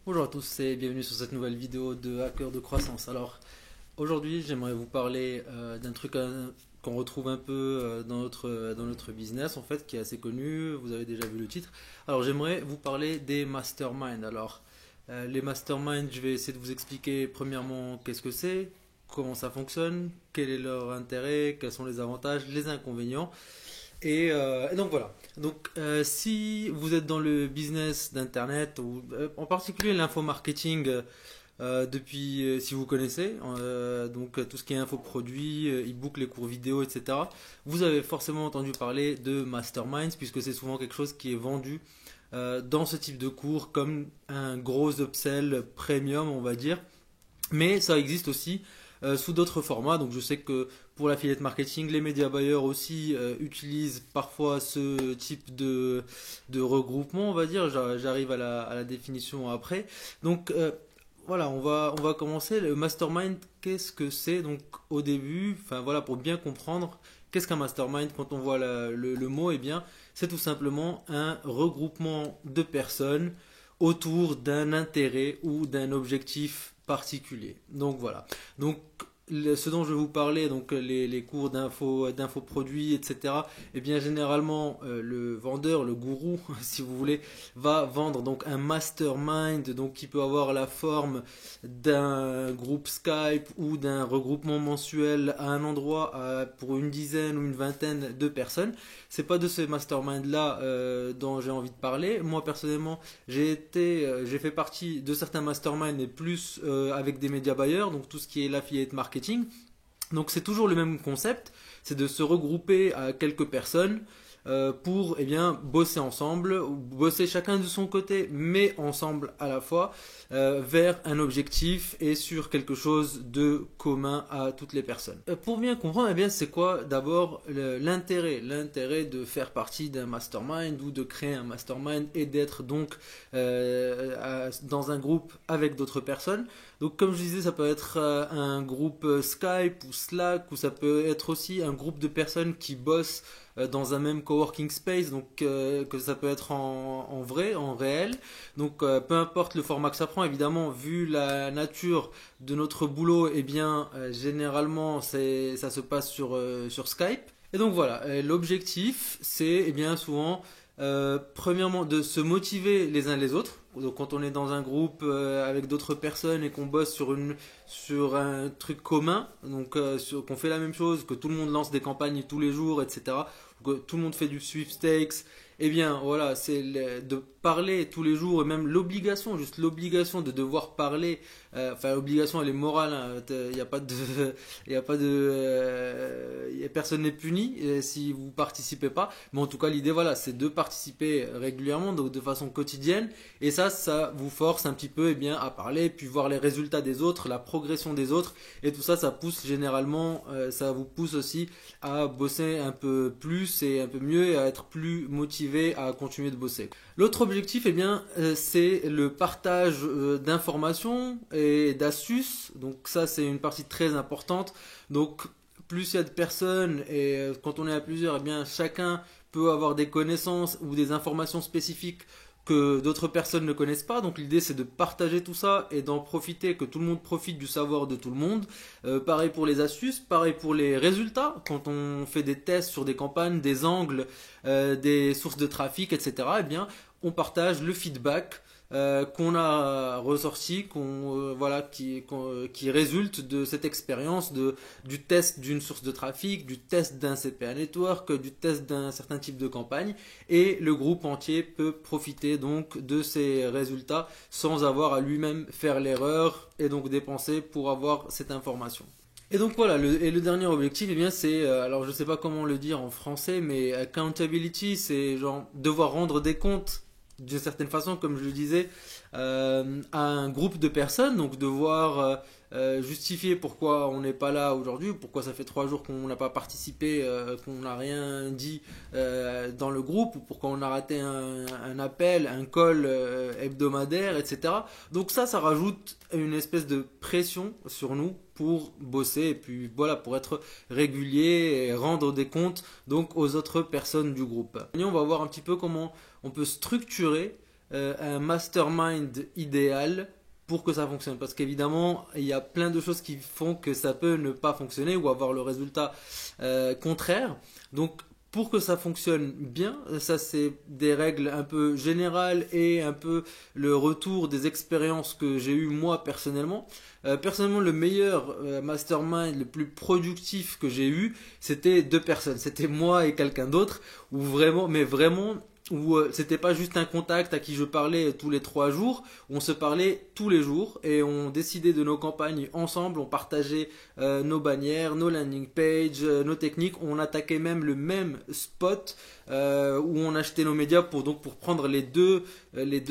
Bonjour à tous et bienvenue sur cette nouvelle vidéo de Hacker de croissance. Alors aujourd'hui j'aimerais vous parler d'un truc qu'on retrouve un peu dans notre business en fait qui est assez connu, vous avez déjà vu le titre. Alors j'aimerais vous parler des masterminds. Alors les masterminds, je vais essayer de vous expliquer premièrement qu'est-ce que c'est, comment ça fonctionne, quel est leur intérêt, quels sont les avantages, les inconvénients. Et donc voilà. Donc si vous êtes dans le business d'internet ou en particulier l'infomarketing depuis si vous connaissez donc tout ce qui est infoproduit, e-book, les cours vidéo, etc. Vous avez forcément entendu parler de masterminds puisque c'est souvent quelque chose qui est vendu dans ce type de cours comme un gros upsell premium on va dire. Mais ça existe aussi sous d'autres formats. Donc je sais que pour l'affiliate marketing, les médias buyers aussi utilisent parfois ce type de regroupement, on va dire. J'arrive à la définition après. Donc voilà, on va commencer. Le mastermind, qu'est-ce que c'est? Donc au début, enfin voilà, pour bien comprendre, qu'est-ce qu'un mastermind quand on voit le mot? Eh bien, c'est tout simplement un regroupement de personnes autour d'un intérêt ou d'un objectif particulier. Donc voilà. Donc ce dont je vais vous parler, donc les cours d'infoproduits, etc. Eh bien généralement le vendeur, le gourou, si vous voulez, va vendre donc un mastermind, donc qui peut avoir la forme d'un groupe Skype ou d'un regroupement mensuel à un endroit pour une dizaine ou une vingtaine de personnes. C'est pas de ce mastermind là dont j'ai envie de parler. Moi personnellement, j'ai fait partie de certains masterminds et plus avec des médias buyers, donc tout ce qui est l'affiliate marketing. Donc c'est toujours le même concept, c'est de se regrouper à quelques personnes pour eh bien bosser ensemble, ou bosser chacun de son côté, mais ensemble à la fois vers un objectif et sur quelque chose de commun à toutes les personnes. Pour bien comprendre, eh bien c'est quoi d'abord l'intérêt de faire partie d'un mastermind ou de créer un mastermind et d'être donc dans un groupe avec d'autres personnes. Donc comme je disais, ça peut être un groupe Skype ou Slack ou ça peut être aussi un groupe de personnes qui bossent dans un même coworking space, donc que ça peut être en vrai, en réel. Donc peu importe le format que ça prend, évidemment, vu la nature de notre boulot, eh bien généralement ça se passe sur Skype. Et donc voilà, l'objectif c'est eh bien souvent premièrement de se motiver les uns les autres. Donc quand on est dans un groupe avec d'autres personnes et qu'on bosse sur un truc commun, donc qu'on fait la même chose, que tout le monde lance des campagnes tous les jours, etc. Que tout le monde fait du sweepstakes, eh bien voilà, de parler tous les jours et même l'obligation, juste l'obligation de devoir parler. Enfin l'obligation elle est morale, hein, il n'y a pas de, il y a pas de, personne n'est puni si vous participez pas. Mais en tout cas l'idée voilà, c'est de participer régulièrement, donc de façon quotidienne. Et ça vous force un petit peu eh bien, à parler, puis voir les résultats des autres, la progression des autres. Et tout ça, ça pousse généralement, ça vous pousse aussi à bosser un peu plus et un peu mieux et à être plus motivé à continuer de bosser. L'autre objectif, eh bien, c'est le partage d'informations et d'astuces. Donc ça, c'est une partie très importante. Donc plus il y a de personnes et quand on est à plusieurs, eh bien, chacun peut avoir des connaissances ou des informations spécifiques que d'autres personnes ne connaissent pas. Donc l'idée c'est de partager tout ça et d'en profiter, que tout le monde profite du savoir de tout le monde. Pareil pour les astuces, pareil pour les résultats. Quand on fait des tests sur des campagnes, des angles, des sources de trafic, etc. Eh bien, on partage le feedback qu'on a ressorti, voilà, qui résulte de cette expérience du test d'une source de trafic, du test d'un CPA network, du test d'un certain type de campagne, et le groupe entier peut profiter donc de ces résultats sans avoir à lui-même faire l'erreur et donc dépenser pour avoir cette information. Et donc voilà, le dernier objectif, eh bien c'est, alors je sais pas comment le dire en français, mais accountability, c'est genre devoir rendre des comptes d'une certaine façon, comme je le disais, à un groupe de personnes, donc devoir justifier pourquoi on n'est pas là aujourd'hui, pourquoi ça fait 3 jours qu'on n'a pas participé, qu'on n'a rien dit dans le groupe, ou pourquoi on a raté un appel, un call hebdomadaire, etc. Donc ça rajoute une espèce de pression sur nous pour bosser et puis voilà pour être régulier et rendre des comptes donc aux autres personnes du groupe. Et on va voir un petit peu comment on peut structurer un mastermind idéal pour que ça fonctionne. Parce qu'évidemment, il y a plein de choses qui font que ça peut ne pas fonctionner ou avoir le résultat contraire. Donc, pour que ça fonctionne bien, ça c'est des règles un peu générales et un peu le retour des expériences que j'ai eues moi personnellement. Personnellement, le meilleur mastermind, le plus productif que j'ai eu, c'était deux personnes. C'était moi et quelqu'un d'autre, où vraiment, mais vraiment, où c'était pas juste un contact à qui je parlais tous les 3 jours, on se parlait tous les jours et on décidait de nos campagnes ensemble, on partageait nos bannières, nos landing pages, nos techniques, on attaquait même le même spot où on achetait nos médias pour prendre les deux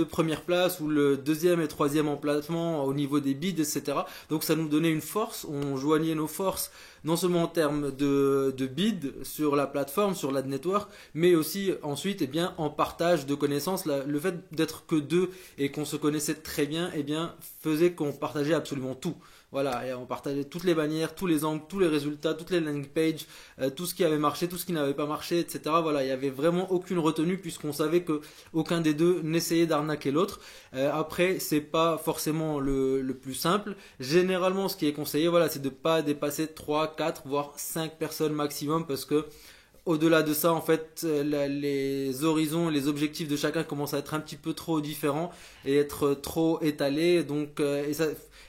premières places ou le deuxième et troisième emplacement au niveau des bids, etc. Donc ça nous donnait une force, on joignait nos forces non seulement en termes de bid sur la plateforme, sur l'ad network, mais aussi ensuite en partage de connaissances. Le fait d'être que deux et qu'on se connaissait très bien, faisait qu'on partageait absolument tout. Voilà, et on partageait toutes les bannières, tous les angles, tous les résultats, toutes les landing pages, tout ce qui avait marché, tout ce qui n'avait pas marché, etc. Voilà, il n'y avait vraiment aucune retenue puisqu'on savait que aucun des deux n'essayait d'arnaquer l'autre. Après, c'est pas forcément le plus simple. Généralement, ce qui est conseillé, voilà, c'est de pas dépasser 3, 4, voire 5 personnes maximum parce que au-delà de ça, en fait, les horizons, les objectifs de chacun commencent à être un petit peu trop différents et être trop étalés. Donc,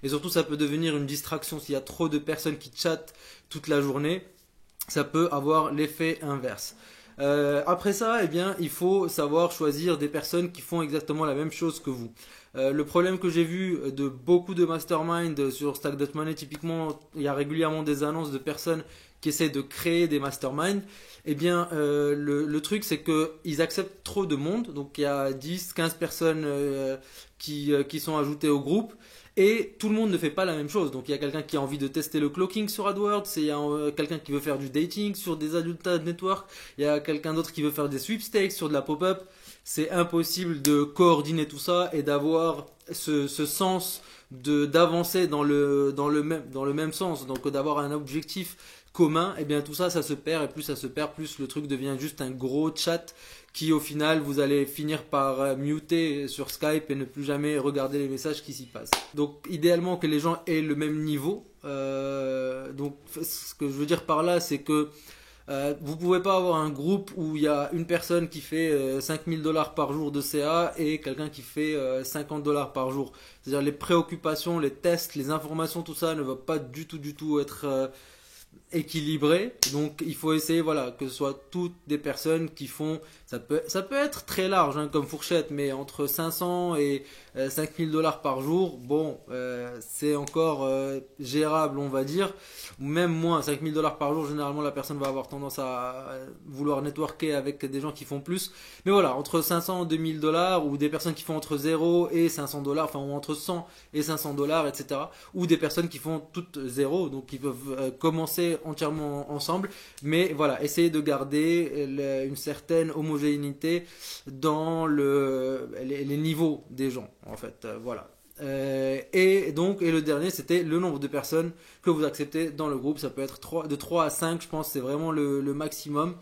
et surtout, ça peut devenir une distraction s'il y a trop de personnes qui chattent toute la journée. Ça peut avoir l'effet inverse. Après ça, il faut savoir choisir des personnes qui font exactement la même chose que vous. Le problème que j'ai vu de beaucoup de mastermind sur Stack.money, typiquement, il y a régulièrement des annonces de personnes qui essaient de créer des masterminds. Le truc, c'est qu'ils acceptent trop de monde. Donc, il y a 10, 15 personnes qui sont ajoutées au groupe. Et tout le monde ne fait pas la même chose. Donc il y a quelqu'un qui a envie de tester le clocking sur AdWords, il y a quelqu'un qui veut faire du dating sur des adultes network, il y a quelqu'un d'autre qui veut faire des sweepstakes sur de la pop-up. C'est impossible de coordonner tout ça et d'avoir ce sens d'avancer dans le même sens. Donc d'avoir un objectif commun, tout ça, ça se perd, et plus ça se perd, plus le truc devient juste un gros chat qui au final vous allez finir par muter sur Skype et ne plus jamais regarder les messages qui s'y passent. Donc idéalement que les gens aient le même niveau. Donc ce que je veux dire par là, c'est que vous pouvez pas avoir un groupe où il y a une personne qui fait 5000 $ par jour de CA et quelqu'un qui fait 50 $ par jour. C'est-à-dire les préoccupations, les tests, les informations, tout ça ne va pas du tout être équilibré. Donc il faut essayer, voilà, que ce soit toutes des personnes qui font, ça peut être très large comme fourchette, mais entre 500 et 5000 $ par jour, bon, c'est encore gérable, on va dire, ou même moins. 5000 $ par jour, généralement la personne va avoir tendance à vouloir networker avec des gens qui font plus, mais voilà, entre 500 et 2000 $, ou des personnes qui font entre 0 et 500 $, enfin, ou entre 100 et 500 $, etc., ou des personnes qui font toutes 0, donc qui peuvent commencer entièrement ensemble, mais voilà, essayez de garder une certaine homogénéité dans les niveaux des gens, en fait, voilà. Et le dernier, c'était le nombre de personnes que vous acceptez dans le groupe. Ça peut être de 3 à 5, je pense, c'est vraiment le maximum.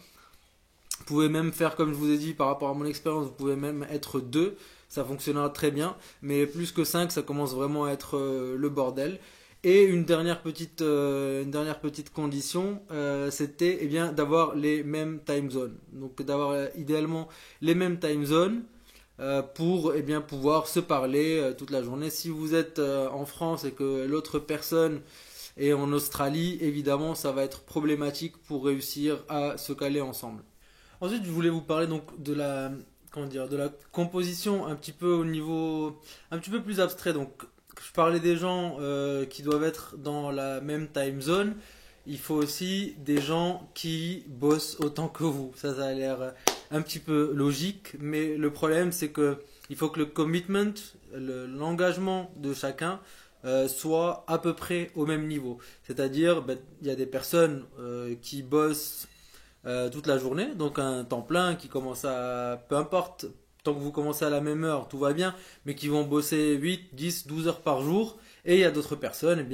Vous pouvez même faire, comme je vous ai dit, par rapport à mon expérience, vous pouvez même être 2, ça fonctionnera très bien, mais plus que 5, ça commence vraiment à être le bordel. Et une dernière petite condition, c'était d'avoir les mêmes time zones. Donc d'avoir idéalement les mêmes time zones pour pouvoir se parler toute la journée. Si vous êtes en France et que l'autre personne est en Australie, évidemment ça va être problématique pour réussir à se caler ensemble. Ensuite, je voulais vous parler donc de la composition un petit peu au niveau un petit peu plus abstrait. Donc je parlais des gens qui doivent être dans la même time zone. Il faut aussi des gens qui bossent autant que vous. Ça a l'air un petit peu logique, mais le problème c'est que il faut que le commitment, l'engagement de chacun soit à peu près au même niveau. C'est-à-dire, il y a des personnes qui bossent toute la journée, donc un temps plein qui commence peu importe, tant que vous commencez à la même heure, tout va bien, mais qui vont bosser 8, 10, 12 heures par jour. Et il y a d'autres personnes,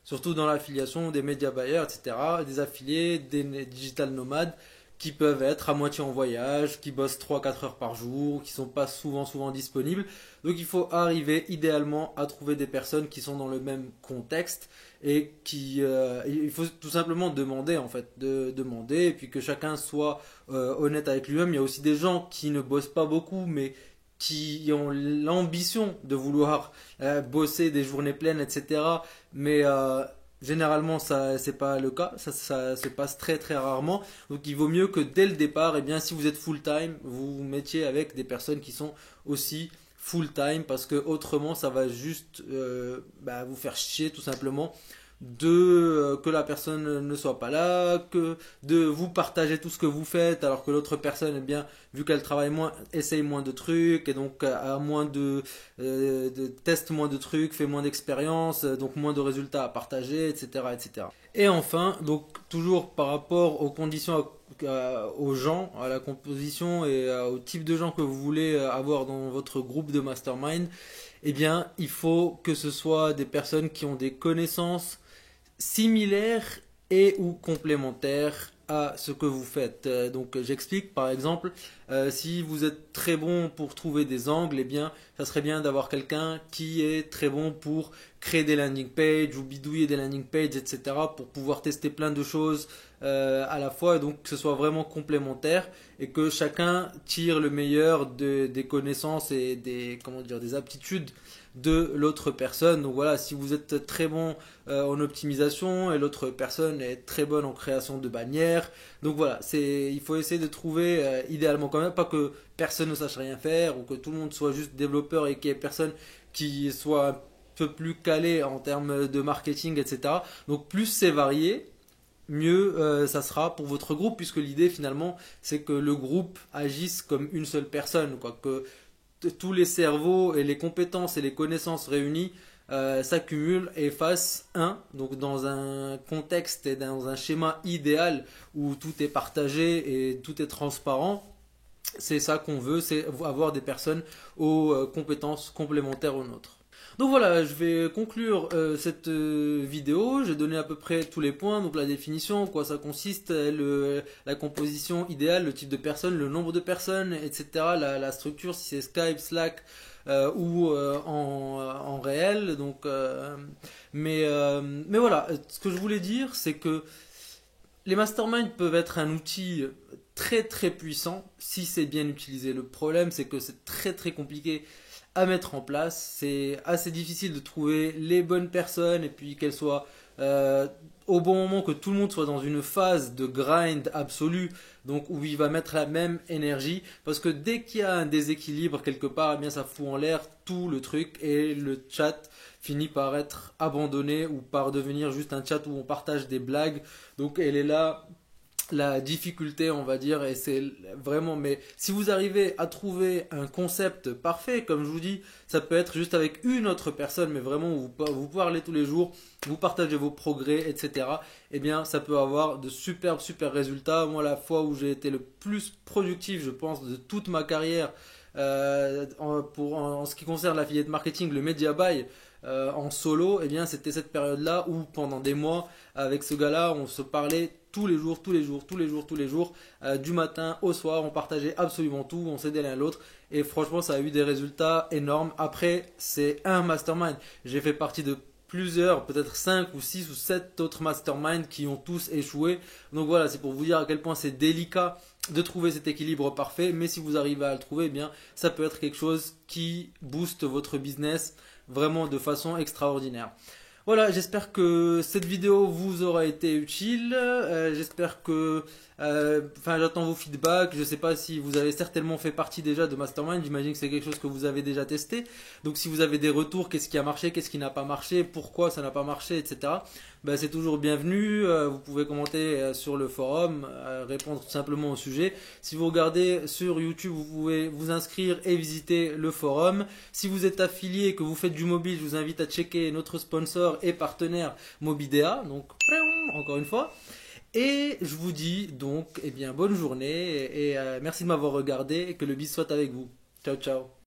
surtout dans l'affiliation, des média buyers, etc., des affiliés, des digital nomades, qui peuvent être à moitié en voyage, qui bossent 3-4 heures par jour, qui sont pas souvent disponibles. Donc il faut arriver idéalement à trouver des personnes qui sont dans le même contexte et il faut tout simplement demander en fait, demander et puis que chacun soit honnête avec lui-même. Il y a aussi des gens qui ne bossent pas beaucoup mais qui ont l'ambition de vouloir bosser des journées pleines, etc. Mais généralement, ça c'est pas le cas, ça se passe très rarement. Donc il vaut mieux que dès le départ, eh bien, si vous êtes full time, vous vous mettiez avec des personnes qui sont aussi full time parce que autrement ça va juste vous faire chier tout simplement que la personne ne soit pas là, que de vous partager tout ce que vous faites alors que l'autre personne, eh bien, vu qu'elle travaille moins, essaye moins de trucs et donc a moins teste moins de trucs, fait moins d'expériences, donc moins de résultats à partager, etc., etc. Et enfin, donc toujours par rapport aux conditions, aux gens, à la composition et au type de gens que vous voulez avoir dans votre groupe de mastermind, eh bien, il faut que ce soit des personnes qui ont des connaissances similaires et ou complémentaires à ce que vous faites. Donc j'explique par exemple, si vous êtes très bon pour trouver des angles, eh bien ça serait bien d'avoir quelqu'un qui est très bon pour créer des landing pages ou bidouiller des landing pages, etc. pour pouvoir tester plein de choses à la fois et donc que ce soit vraiment complémentaire et que chacun tire le meilleur des connaissances et des aptitudes de l'autre personne. Donc voilà, si vous êtes très bon en optimisation et l'autre personne est très bonne en création de bannières, donc voilà, il faut essayer de trouver idéalement quand même, pas que personne ne sache rien faire ou que tout le monde soit juste développeur et qu'il y ait personne qui soit un peu plus calé en termes de marketing, etc. Donc plus c'est varié, mieux ça sera pour votre groupe, puisque l'idée finalement c'est que le groupe agisse comme une seule personne, quoi, que tous les cerveaux et les compétences et les connaissances réunies s'accumulent et fassent un, donc dans un contexte et dans un schéma idéal où tout est partagé et tout est transparent. C'est ça qu'on veut, c'est avoir des personnes aux compétences complémentaires aux nôtres. Donc voilà, je vais conclure cette vidéo. J'ai donné à peu près tous les points, donc la définition, en quoi ça consiste, la composition idéale, le type de personne, le nombre de personnes, etc. La structure, si c'est Skype, Slack ou en réel. Donc, mais voilà, ce que je voulais dire, c'est que les masterminds peuvent être un outil très puissant si c'est bien utilisé. Le problème, c'est que c'est très compliqué à mettre en place. C'est assez difficile de trouver les bonnes personnes et puis qu'elles soient au bon moment, que tout le monde soit dans une phase de grind absolu, donc où il va mettre la même énergie, parce que dès qu'il y a un déséquilibre quelque part, eh bien ça fout en l'air tout le truc et le chat finit par être abandonné ou par devenir juste un chat où on partage des blagues. Donc elle est là la difficulté, on va dire, et c'est vraiment, mais si vous arrivez à trouver un concept parfait, comme je vous dis, ça peut être juste avec une autre personne, mais vraiment vous parlez tous les jours, vous partagez vos progrès, etc. Eh bien, ça peut avoir de super résultats. Moi, la fois où j'ai été le plus productif, je pense, de toute ma carrière, en ce qui concerne l'affiliate marketing, le media buy, en solo, eh bien, c'était cette période-là où pendant des mois, avec ce gars-là, on se parlait tous les jours, du matin au soir, on partageait absolument tout, on s'aidait l'un l'autre et franchement ça a eu des résultats énormes. Après c'est un mastermind, j'ai fait partie de plusieurs, peut-être 5 ou 6 ou 7 autres masterminds qui ont tous échoué. Donc voilà, c'est pour vous dire à quel point c'est délicat de trouver cet équilibre parfait, mais si vous arrivez à le trouver, eh bien ça peut être quelque chose qui booste votre business vraiment de façon extraordinaire. Voilà, j'espère que cette vidéo vous aura été utile. J'espère que, j'attends vos feedbacks. Je ne sais pas si vous avez certainement fait partie déjà de Mastermind. J'imagine que c'est quelque chose que vous avez déjà testé. Donc, si vous avez des retours, qu'est-ce qui a marché, qu'est-ce qui n'a pas marché, pourquoi ça n'a pas marché, etc. Ben, c'est toujours bienvenu. Vous pouvez commenter sur le forum, répondre tout simplement au sujet. Si vous regardez sur YouTube, vous pouvez vous inscrire et visiter le forum. Si vous êtes affilié et que vous faites du mobile, je vous invite à checker notre sponsor et partenaire Mobidea. Donc, encore une fois. Et je vous dis donc, eh bien, bonne journée et merci de m'avoir regardé et que le bis soit avec vous. Ciao, ciao.